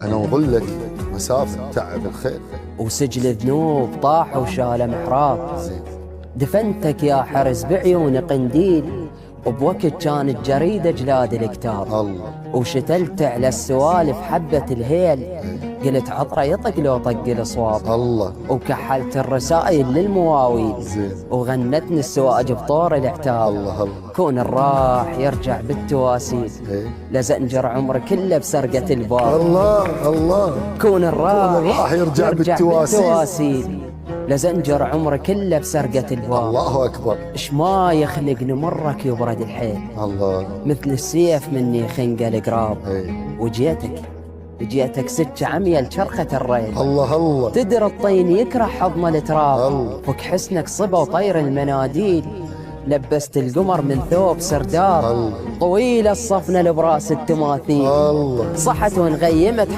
أنا وظلك مسافة تعب الخيل، وسجل ذنوب طاح وشال محراب. دفنتك يا حرز بعيون قنديل، وبوقت كانت جريدة جلاد الكتاب. الله. وشتلت على السوالف حبة الهيل، قلت عطرة يطق لو طق الصواب. الله. وكحلت الرسائل للمواويل، وغنتني السواج بطور العتاب. الله الله. كون الراح يرجع بالتواسيل، لزنجر عمر كله بسرقة الباب. الله الله. كون الراح يرجع بالتواسيل، لزنجر عمره كله بسرقة الباب. الله أكبر. إش ما يخلق نمرك يبرد الحيل، الله. مثل السيف مني خنقة القراب. وجيتك سكة عمية لشرخة الريل. الله الله. تدري الطين يكره حضن التراب. الله. فك حسنك صبا وطير المناديل، لبست القمر من ثوب سرداب. الله. طويلة الصفنة لبراس التماثيل، الله. صحت ونغيمت